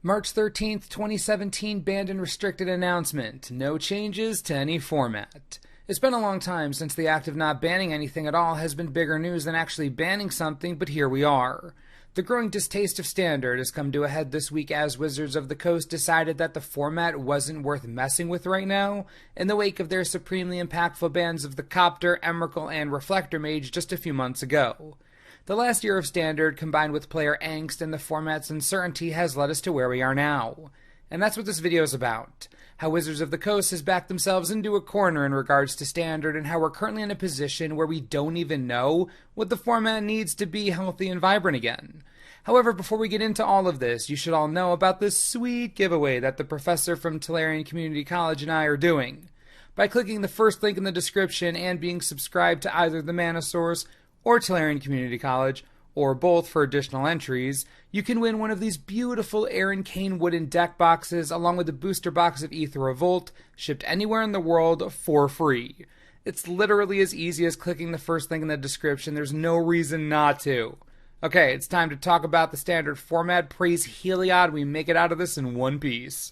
March 13th, 2017 banned and restricted announcement. No changes to any format. It's been a long time since the act of not banning anything at all has been bigger news than actually banning something, but here we are. The growing distaste of Standard has come to a head this week as Wizards of the Coast decided that the format wasn't worth messing with right now, in the wake of their supremely impactful bans of the Copter, Emrakul, and Reflector Mage just a few months ago. The last year of Standard, combined with player angst and the format's uncertainty, has led us to where we are now. And that's what this video is about. How Wizards of the Coast has backed themselves into a corner in regards to Standard, and how we're currently in a position where we don't even know what the format needs to be healthy and vibrant again. However, before we get into all of this, you should all know about this sweet giveaway that the professor from Tolarian Community College and I are doing. By clicking the first link in the description and being subscribed to either the Mana Source or Tolarian Community College, or both for additional entries, you can win one of these beautiful Aaron Kane wooden deck boxes along with a booster box of Aether Revolt, shipped anywhere in the world for free. It's literally as easy as clicking the first link in the description. There's no reason not to. Okay, it's time to talk about the Standard format. Praise Heliod, we make it out of this in one piece.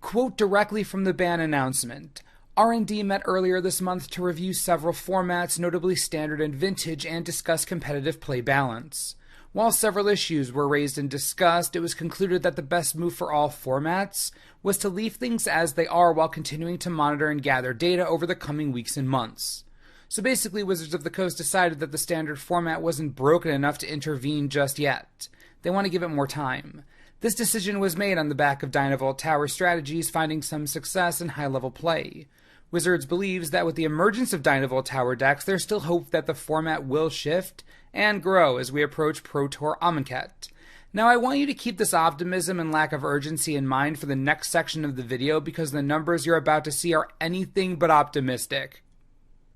Quote directly from the ban announcement. R&D met earlier this month to review several formats, notably Standard and Vintage, and discuss competitive play balance. While several issues were raised and discussed, it was concluded that the best move for all formats was to leave things as they are while continuing to monitor and gather data over the coming weeks and months. So basically, Wizards of the Coast decided that the Standard format wasn't broken enough to intervene just yet. They want to give it more time. This decision was made on the back of Dynavolt Tower strategies finding some success in high-level play. Wizards believes that with the emergence of Dynavolt Tower decks, there's still hope that the format will shift and grow as we approach Pro Tour Amonkhet. Now, I want you to keep this optimism and lack of urgency in mind for the next section of the video because the numbers you're about to see are anything but optimistic.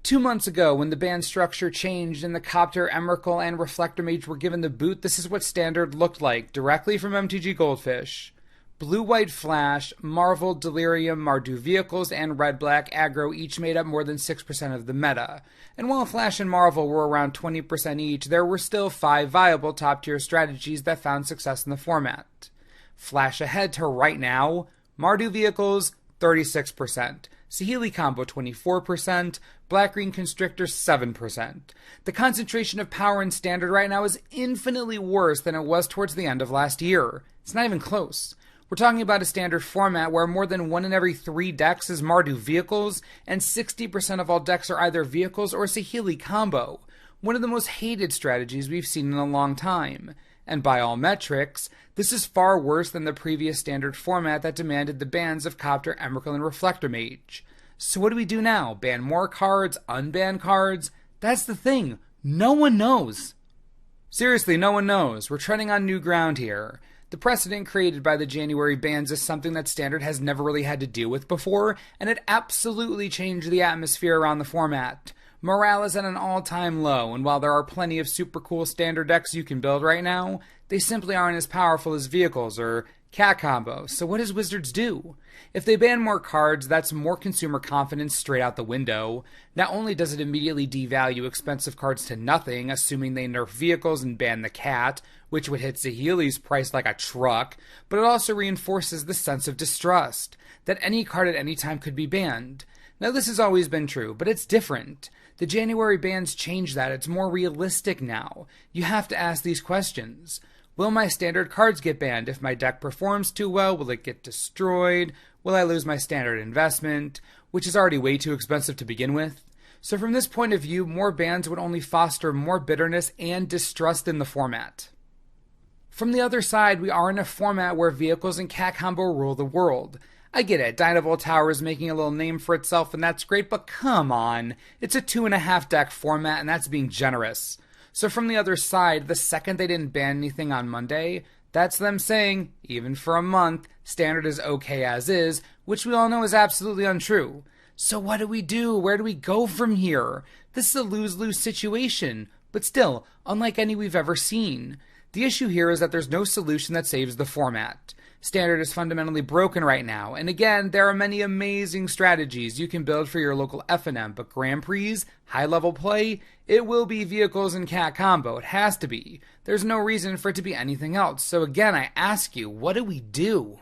2 months ago, when the ban structure changed and the Copter, Emrakul, and Reflector Mage were given the boot, this is what Standard looked like, directly from MTG Goldfish. Blue-White Flash, Marvel, Delirium, Mardu Vehicles, and Red-Black Aggro each made up more than 6% of the meta. And while Flash and Marvel were around 20% each, there were still 5 viable top-tier strategies that found success in the format. Flash ahead to right now, Mardu Vehicles, 36%. Saheeli Combo 24%, Black-Green Constrictor 7%. The concentration of power in Standard right now is infinitely worse than it was towards the end of last year. It's not even close. We're talking about a Standard format where more than 1 in every 3 decks is Mardu Vehicles, and 60% of all decks are either Vehicles or Saheeli Combo, one of the most hated strategies we've seen in a long time. And by all metrics, this is far worse than the previous Standard format that demanded the bans of Copter, Emrakul, and Reflector Mage. So what do we do now? Ban more cards? Unban cards? That's the thing. No one knows. Seriously, no one knows. We're treading on new ground here. The precedent created by the January bans is something that Standard has never really had to deal with before, and it absolutely changed the atmosphere around the format. Morale is at an all-time low, and while there are plenty of super cool Standard decks you can build right now, they simply aren't as powerful as Vehicles or Cat Combo. So what does Wizards do? If they ban more cards, that's more consumer confidence straight out the window. Not only does it immediately devalue expensive cards to nothing, assuming they nerf Vehicles and ban the Cat, which would hit Saheeli's price like a truck, but it also reinforces the sense of distrust, that any card at any time could be banned. Now this has always been true, but it's different. The January bans change that. It's more realistic now. You have to ask these questions. Will my Standard cards get banned? If my deck performs too well, will it get destroyed? Will I lose my Standard investment, which is already way too expensive to begin with? So from this point of view, more bans would only foster more bitterness and distrust in the format. From the other side, we are in a format where Vehicles and Cat Combo rule the world. I get it, Dynavolt Tower is making a little name for itself and that's great, but come on. It's a 2.5 deck format and that's being generous. So from the other side, the second they didn't ban anything on Monday, that's them saying, even for a month, Standard is okay as is, which we all know is absolutely untrue. So what do we do? Where do we go from here? This is a lose-lose situation, but still, unlike any we've ever seen. The issue here is that there's no solution that saves the format. Standard is fundamentally broken right now, and again, there are many amazing strategies you can build for your local FNM, but Grand Prix, high-level play, it will be vehicles and cat combo. It has to be. There's no reason for it to be anything else. So again, I ask you, what do we do?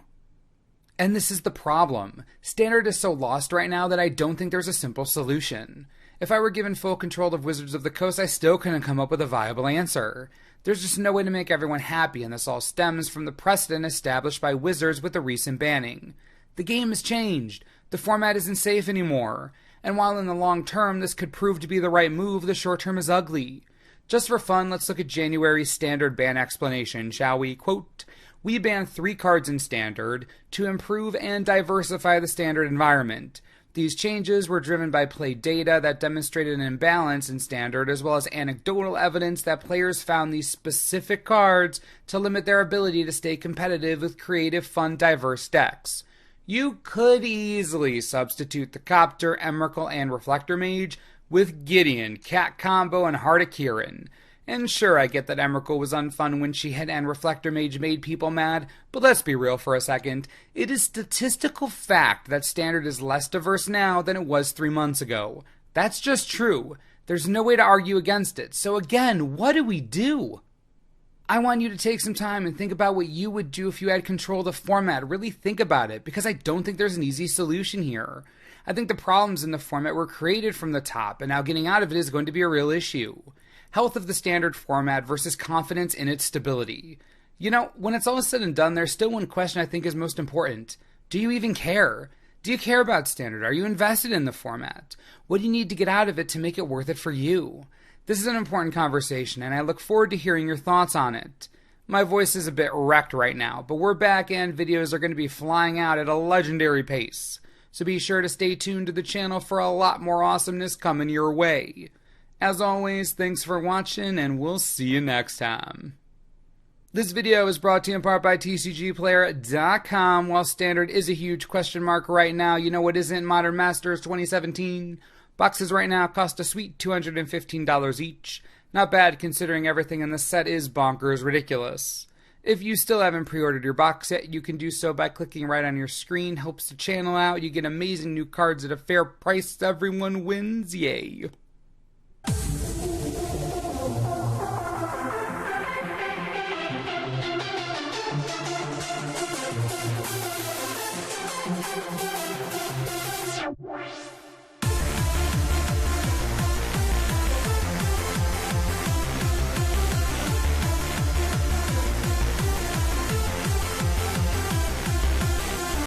And this is the problem. Standard is so lost right now that I don't think there's a simple solution. If I were given full control of Wizards of the Coast, I still couldn't come up with a viable answer. There's just no way to make everyone happy, and this all stems from the precedent established by Wizards with the recent banning. The game has changed. The format isn't safe anymore. And while in the long term this could prove to be the right move, the short term is ugly. Just for fun, let's look at January's Standard ban explanation, shall we? Quote, "We banned 3 cards in Standard to improve and diversify the Standard environment. These changes were driven by play data that demonstrated an imbalance in Standard, as well as anecdotal evidence that players found these specific cards to limit their ability to stay competitive with creative, fun, diverse decks. You could easily substitute the Copter, Emrakul, and Reflector Mage with Gideon, Cat Combo, and Heart of Kirin. And sure, I get that Emrakul was unfun when she hit and Reflector Mage made people mad, but let's be real for a second. It is statistical fact that Standard is less diverse now than it was 3 months ago. That's just true. There's no way to argue against it. So again, what do we do? I want you to take some time and think about what you would do if you had control of the format. Really think about it, because I don't think there's an easy solution here. I think the problems in the format were created from the top, and now getting out of it is going to be a real issue. Health of the Standard format versus confidence in its stability. You know, when it's all said and done, there's still one question I think is most important. Do you even care? Do you care about Standard? Are you invested in the format? What do you need to get out of it to make it worth it for you? This is an important conversation, and I look forward to hearing your thoughts on it. My voice is a bit wrecked right now, but we're back and videos are going to be flying out at a legendary pace. So be sure to stay tuned to the channel for a lot more awesomeness coming your way. As always, thanks for watching, and we'll see you next time. This video is brought to you in part by TCGplayer.com. While Standard is a huge question mark right now, you know what isn't? Modern Masters 2017. Boxes right now cost a sweet $215 each. Not bad considering everything in the set is bonkers ridiculous. If you still haven't pre-ordered your box set, you can do so by clicking right on your screen. Helps the channel out. You get amazing new cards at a fair price. Everyone wins. Yay.